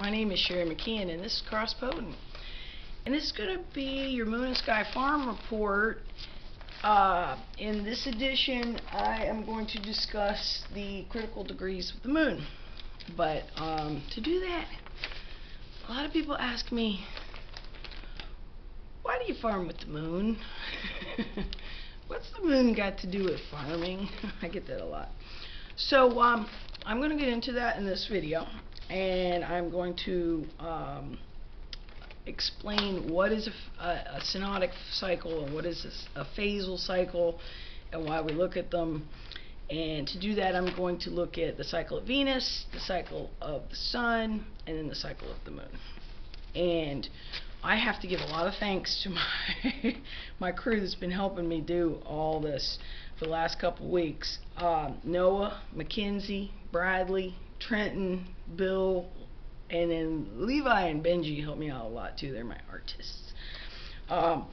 My name is Sherry McKeon, and this is Cross Potent. And this is going to be your Moon and Sky Farm Report. In this edition, I am going to discuss the critical degrees of the Moon. But to do that, a lot of people ask me, why do you farm with the Moon? What's the Moon got to do with farming? I get that a lot. So I'm going to get into that in this video, and I'm going to explain what is a synodic cycle and what is a phasal cycle and why we look at them. And to do that, I'm going to look at the cycle of Venus, the cycle of the Sun, and then the cycle of the Moon. And I have to give a lot of thanks to my crew that's been helping me do all this for the last couple weeks. Noah, Mackenzie, Bradley, Trenton, Bill, and then Levi and Benji help me out a lot too. They're my artists. I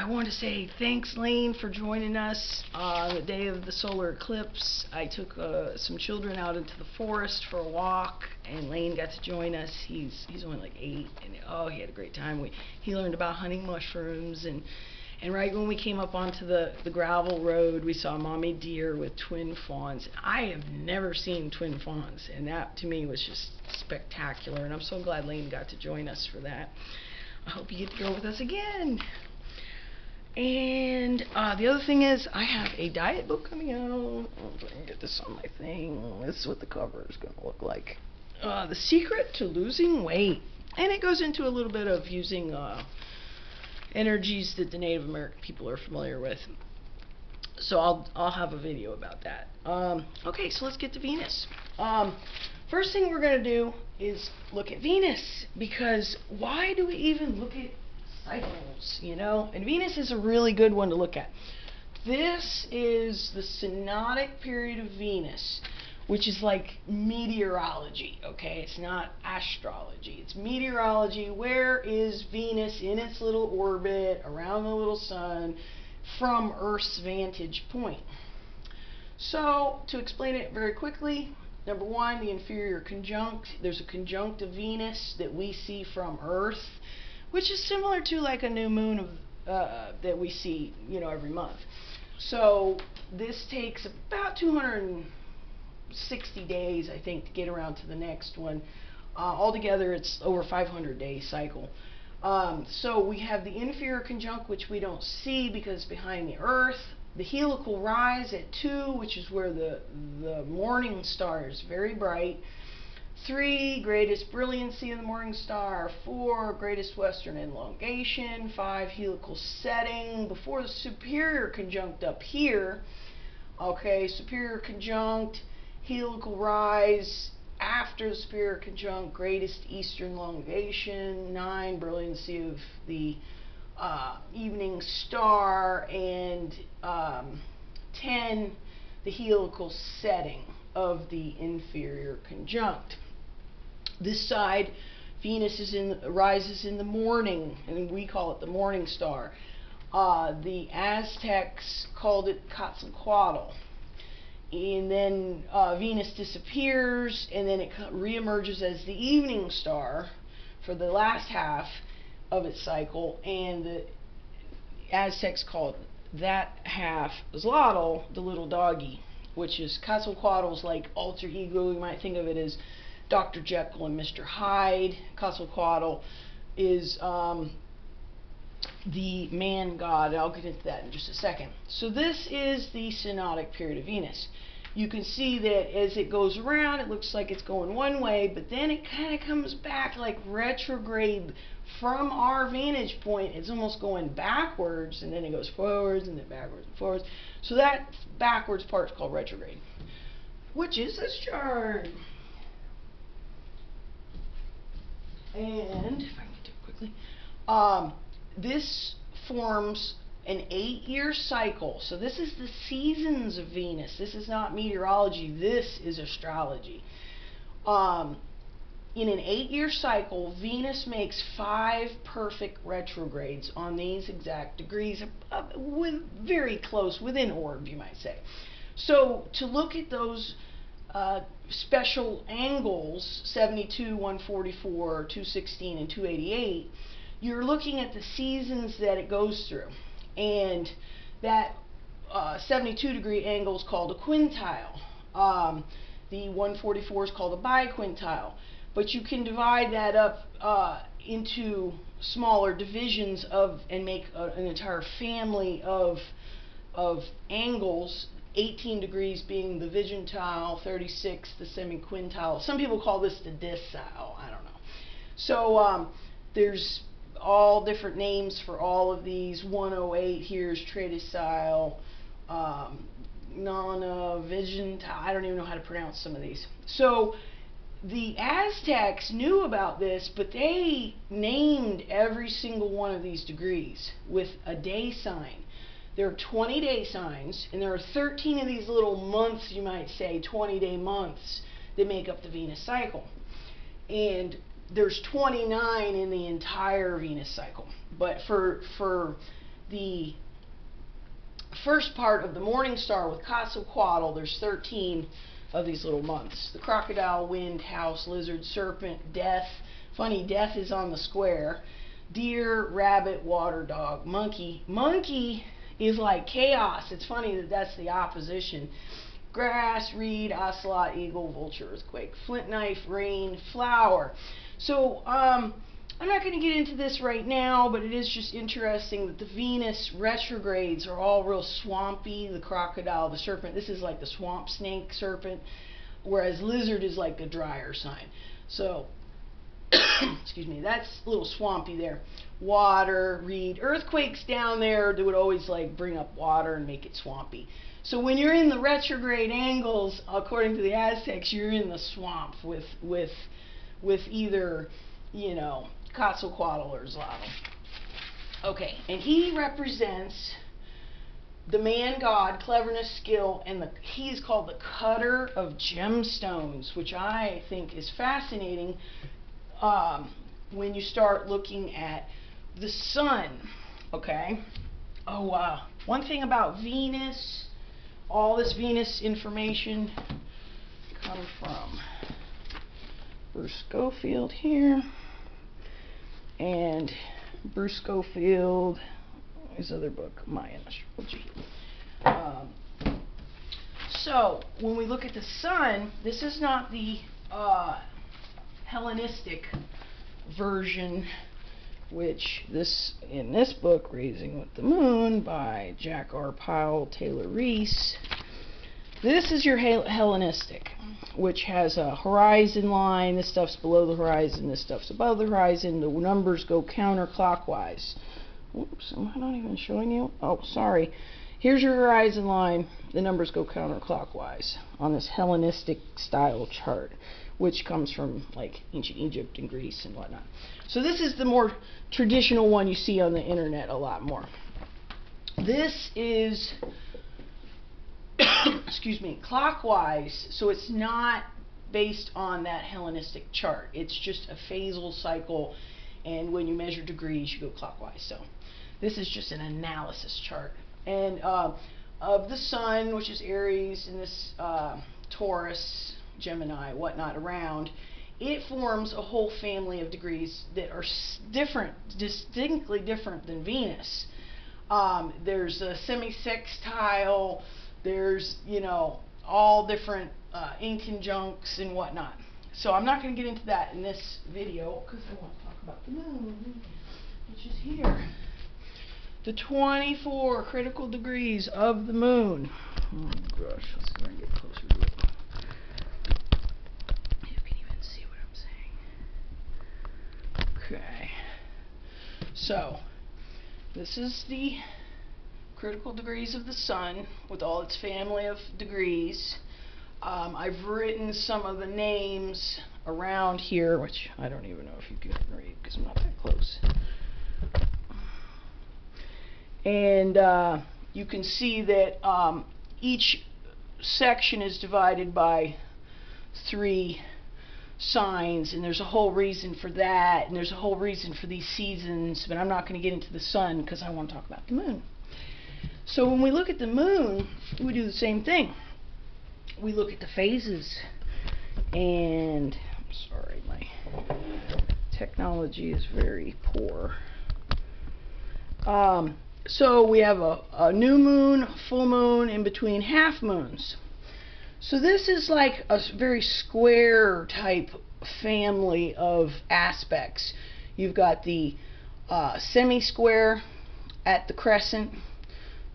want to say thanks, Lane, for joining us on the day of the solar eclipse. I took some children out into the forest for a walk, and Lane got to join us. He's only like 8, and he had a great time. He learned about hunting mushrooms, and right when we came up onto the gravel road, we saw mommy deer with twin fawns. I have never seen twin fawns, and that to me was just spectacular, and I'm so glad Lane got to join us for that. I hope you get to go with us again. And the other thing is, I have a diet book coming out. If I can get this on my thing. This is what the cover is going to look like. The Secret to Losing Weight. And it goes into a little bit of using energies that the Native American people are familiar with. So I'll have a video about that. Okay, so let's get to Venus. First thing we're going to do is look at Venus, because why do we even look at cycles, you know? And Venus is a really good one to look at. This is the synodic period of Venus, which is like meteorology, okay? It's not astrology. It's meteorology. Where is Venus in its little orbit around the little sun from Earth's vantage point? So, to explain it very quickly, number one, the inferior conjunct. There's a conjunct of Venus that we see from Earth, which is similar to like a new moon that we see, you know, every month. So this takes about 260 days, I think, to get around to the next one. Altogether, it's over 500-day cycle. So we have the inferior conjunct, which we don't see because it's behind the Earth. The heliacal rise at 2, which is where the morning star is very bright. 3, greatest brilliancy of the morning star. 4, greatest western elongation. 5, heliacal setting before the superior conjunct up here. Okay, superior conjunct, heliacal rise. After the superior conjunct, greatest eastern elongation. 9, brilliancy of the evening star, and 10, the heliacal setting of the inferior conjunct. This side, Venus rises in the morning, and we call it the morning star. The Aztecs called it Quetzalcoatl. And then Venus disappears, and then it reemerges as the evening star for the last half of its cycle, and the Aztecs called that half Zlotl, the little doggy, which is Quetzalcoatl's like alter ego. You might think of it as Dr. Jekyll and Mr. Hyde. Quetzalcoatl is the man god. I'll get into that in just a second. So this is the synodic period of Venus. You can see that as it goes around, it looks like it's going one way, but then it kind of comes back like retrograde from our vantage point. It's almost going backwards, and then it goes forwards, and then backwards and forwards. So that backwards part is called retrograde, which is this chart. And if I can do it quickly, this forms an 8-year cycle. So this is the seasons of Venus. This is not meteorology. This is astrology. In an 8-year cycle, Venus makes 5 perfect retrogrades on these exact degrees, very close, within orb, you might say. So to look at those special angles, 72, 144, 216, and 288, you're looking at the seasons that it goes through. And that 72 degree angle is called a quintile. The 144 is called a biquintile. But you can divide that up into smaller divisions and make an entire family of angles, 18 degrees being the vigintile, 36 the semiquintile. Some people call this the decile, I don't know. So there's all different names for all of these. 108 here is tredicile, nona, vigintile, I don't even know how to pronounce some of these. So the Aztecs knew about this, but they named every single one of these degrees with a day sign. There are 20 day signs, and there are 13 of these little months, you might say, 20-day months that make up the Venus cycle. And there's 29 in the entire Venus cycle. But for the first part of the morning star with Quetzalcoatl, there's 13 of these little months. The crocodile, wind, house, lizard, serpent, death. Funny, death is on the square. Deer, rabbit, water, dog, monkey. Monkey is like chaos. It's funny that that's the opposition. Grass, reed, ocelot, eagle, vulture, earthquake, flint knife, rain, flower. So I'm not going to get into this right now, but it is just interesting that the Venus retrogrades are all real swampy. The crocodile, the serpent, this is like the swamp snake serpent, whereas lizard is like the drier sign. So excuse me, that's a little swampy there. Water, reed, earthquakes down there, they would always like bring up water and make it swampy. So when you're in the retrograde angles, according to the Aztecs, you're in the swamp with either, you know, Quetzalcoatl or Zlotl. Okay, and he represents the man god, cleverness, skill, and he's called the cutter of gemstones, which I think is fascinating when you start looking at the sun. Okay. Oh wow. One thing about Venus, all this Venus information come from Bruce Schofield here, and Bruce Schofield, his other book, Mayan Astrology. So when we look at the sun, this is not the Hellenistic version, which in this book, Raising with the Moon by Jack R. Powell, Taylor Reese, this is your Hellenistic, which has a horizon line. This stuff's below the horizon, this stuff's above the horizon. The numbers go counterclockwise. Oops, am I not even showing you? Oh, sorry. Here's your horizon line. The numbers go counterclockwise on this Hellenistic style chart, which comes from like ancient Egypt and Greece and whatnot. So this is the more traditional one you see on the internet a lot more. This is excuse me, clockwise, so it's not based on that Hellenistic chart. It's just a phasal cycle, and when you measure degrees, you go clockwise. So this is just an analysis chart. And of the sun, which is Aries, and this Taurus, Gemini, whatnot around, it forms a whole family of degrees that are different, distinctly different than Venus. There's a semi-sextile, there's, you know, all different inconjuncts and whatnot. So I'm not going to get into that in this video because I want to talk about the moon, which is here. The 24 critical degrees of the moon. Oh gosh, let's see if I can get closer to it. You can even see what I'm saying. Okay. So, this is the critical degrees of the sun with all its family of degrees. I've written some of the names around here, which I don't even know if you can read because I'm not that close. And you can see that each section is divided by 3 signs, and there's a whole reason for that, and there's a whole reason for these seasons, but I'm not going to get into the sun because I want to talk about the moon. So when we look at the moon, we do the same thing. we look at the phases. And I'm sorry, my technology is very poor. So we have a new moon, full moon, in between half moons. So this is like a very square type family of aspects. You've got the semi-square at the crescent,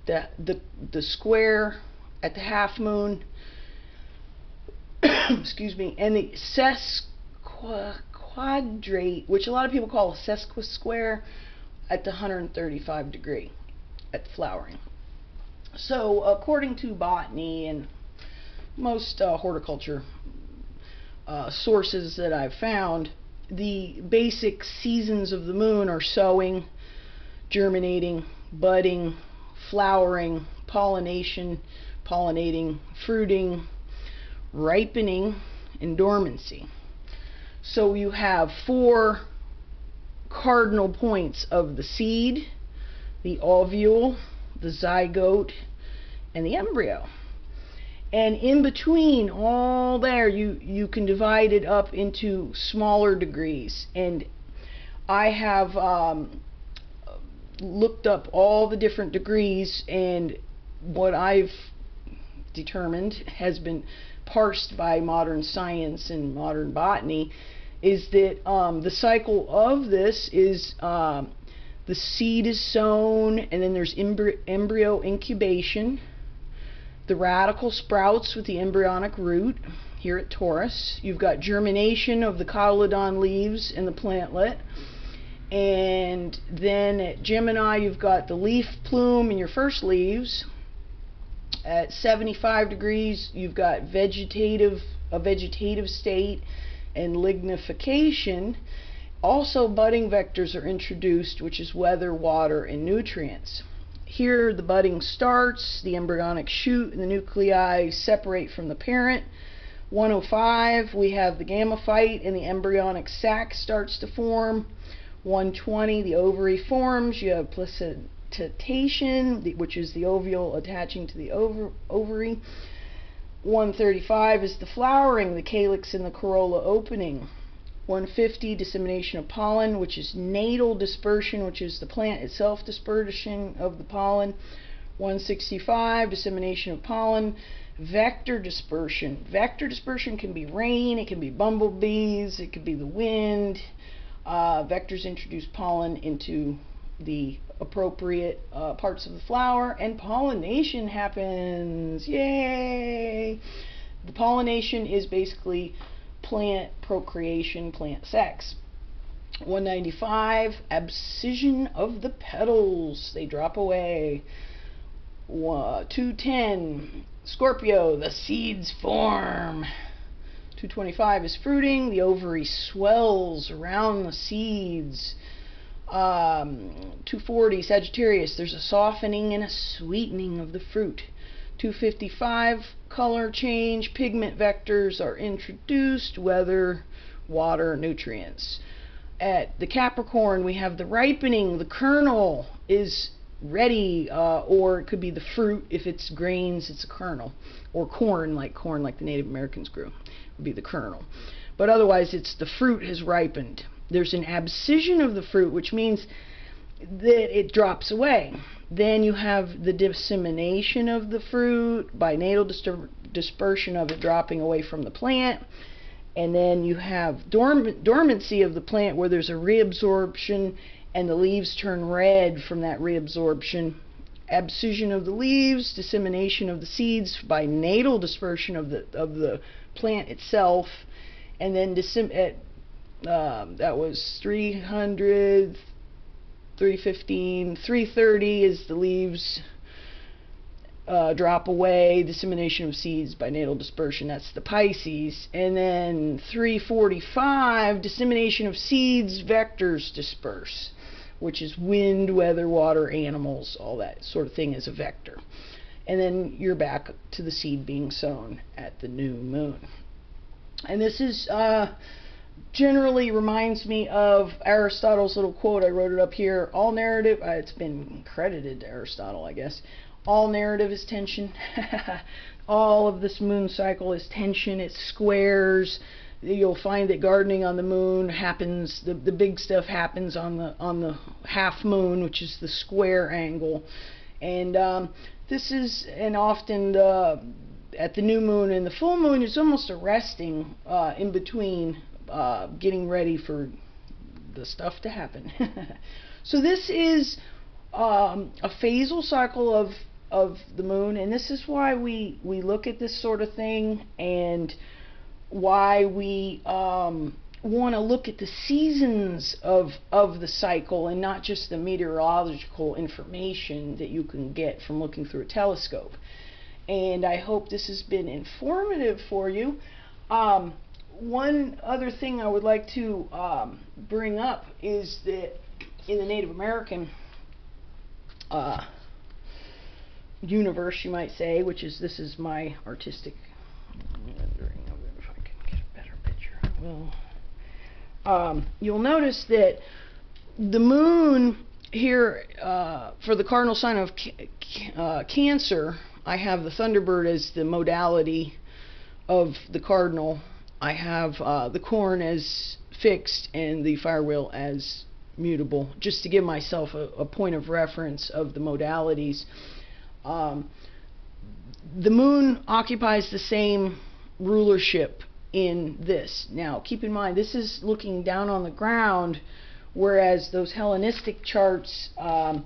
the square at the half moon, excuse me, and the sesquiquadrate, which a lot of people call a sesquisquare, at the 135 degree at flowering. So according to botany and most horticulture sources that I've found, the basic seasons of the moon are sowing, germinating, budding, flowering, pollination, pollinating, fruiting, ripening, and dormancy. So you have 4 cardinal points of the seed, the ovule, the zygote, and the embryo. And in between all there, you can divide it up into smaller degrees. And I have looked up all the different degrees, and what I've determined has been parsed by modern science and modern botany is that the cycle of this is the seed is sown, and then there's embryo incubation. The radical sprouts with the embryonic root here at Taurus. You've got germination of the cotyledon leaves in the plantlet. And then at Gemini, you've got the leaf plume in your first leaves. At 75 degrees, you've got a vegetative state and lignification. Also, budding vectors are introduced, which is weather, water, and nutrients. Here, the budding starts, the embryonic shoot and the nuclei separate from the parent. 105, we have the gametophyte and the embryonic sac starts to form. 120, the ovary forms. You have placentation, which is the ovule attaching to the ovary. 135 is the flowering, the calyx and the corolla opening. 150, dissemination of pollen, which is natal dispersion, which is the plant itself dispersion of the pollen. 165, dissemination of pollen. Vector dispersion. Vector dispersion can be rain, it can be bumblebees, it could be the wind. Vectors introduce pollen into the appropriate parts of the flower, and pollination happens. Yay! The pollination is basically plant procreation, plant sex. 195, abscission of the petals. They drop away. 210, Scorpio, the seeds form. 225 is fruiting. The ovary swells around the seeds. 240, Sagittarius, there's a softening and a sweetening of the fruit. 255, color change, pigment vectors are introduced, weather, water, nutrients. At the Capricorn, we have the ripening, the kernel is ready, or it could be the fruit. If it's grains, it's a kernel, or corn like the Native Americans grew, would be the kernel. But otherwise, it's the fruit has ripened. There's an abscission of the fruit, which means that it drops away. Then you have the dissemination of the fruit by natal dispersion of it dropping away from the plant. And then you have dormancy of the plant, where there's a reabsorption and the leaves turn red from that reabsorption. Abscission of the leaves, dissemination of the seeds by natal dispersion of the plant itself. And then that was 300, 315, 330 is the leaves drop away, dissemination of seeds by natal dispersion. That's the Pisces. And then 345, dissemination of seeds, vectors disperse, which is wind, weather, water, animals, all that sort of thing is a vector. And then you're back to the seed being sown at the new moon. And this is generally reminds me of Aristotle's little quote. I wrote it up here. All narrative, it's been credited to Aristotle, I guess. All narrative is tension. all of this moon cycle is tension, it's squares. You'll find that gardening on the moon happens, the big stuff happens on the half moon, which is the square angle. And this is, and often at the new moon and the full moon, it's almost a resting in between, getting ready for the stuff to happen. So this is a phasal cycle of the moon, and this is why we look at this sort of thing, and why we want to look at the seasons of the cycle and not just the meteorological information that you can get from looking through a telescope. And I hope this has been informative for you. One other thing I would like to bring up is that in the Native American universe, you might say, which is, this is my artistic rendering of it. If I can get a better picture, I will. You'll notice that the moon here, for the cardinal sign of Cancer, I have the Thunderbird as the modality of the cardinal. I have the corn as fixed and the firewheel as mutable, just to give myself a point of reference of the modalities. The moon occupies the same rulership in this. Now, keep in mind, this is looking down on the ground, whereas those Hellenistic charts, the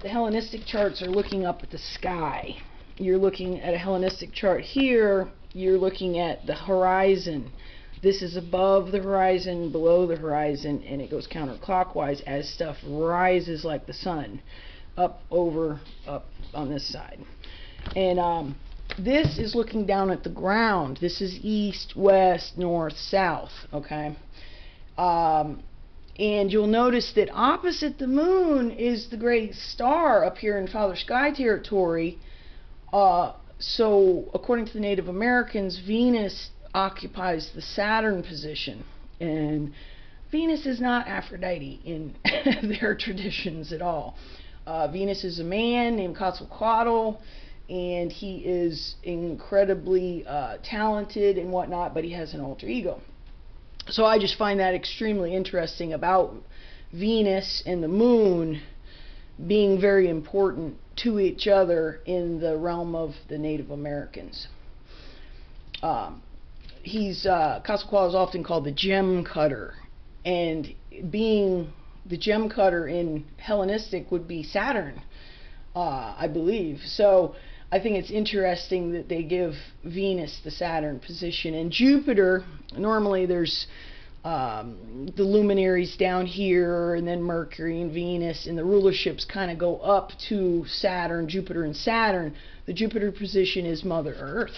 Hellenistic charts are looking up at the sky. You're looking at a Hellenistic chart here, you're looking at the horizon. This is above the horizon, below the horizon, and it goes counterclockwise as stuff rises like the sun, up on this side. And this is looking down at the ground. This is east, west, north, south, okay? And you'll notice that opposite the moon is the great star up here in Father Sky territory. So according to the Native Americans, Venus occupies the Saturn position, and Venus is not Aphrodite in their traditions at all. Venus is a man named Quetzalcoatl, and he is incredibly talented and whatnot, but he has an alter ego. So I just find that extremely interesting about Venus and the moon being very important to each other in the realm of the Native Americans. Quetzalcoatl is often called the gem cutter, and being the gem cutter in Hellenistic would be Saturn, I believe. So I think it's interesting that they give Venus the Saturn position. And Jupiter, normally there's the luminaries down here, and then Mercury and Venus, and the rulerships kind of go up to Saturn, Jupiter and Saturn. The Jupiter position is Mother Earth,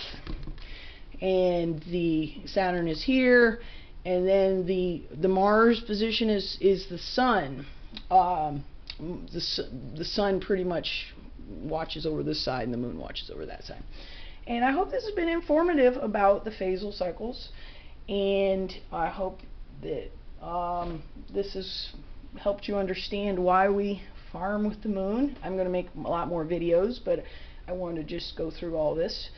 and the Saturn is here, and then the Mars position is the Sun. The Sun pretty much watches over this side, and the Moon watches over that side. And I hope this has been informative about the phasal cycles, and I hope that this has helped you understand why we farm with the moon. I'm going to make a lot more videos, but I wanted to just go through all this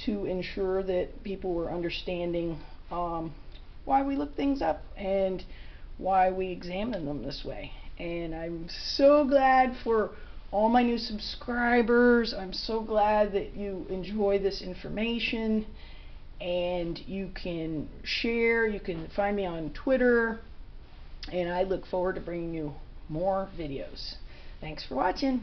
to ensure that people were understanding why we look things up and why we examine them this way. And I'm so glad for all my new subscribers. I'm so glad that you enjoy this information, and you can share. You can find me on Twitter, and I look forward to bringing you more videos. Thanks for watching.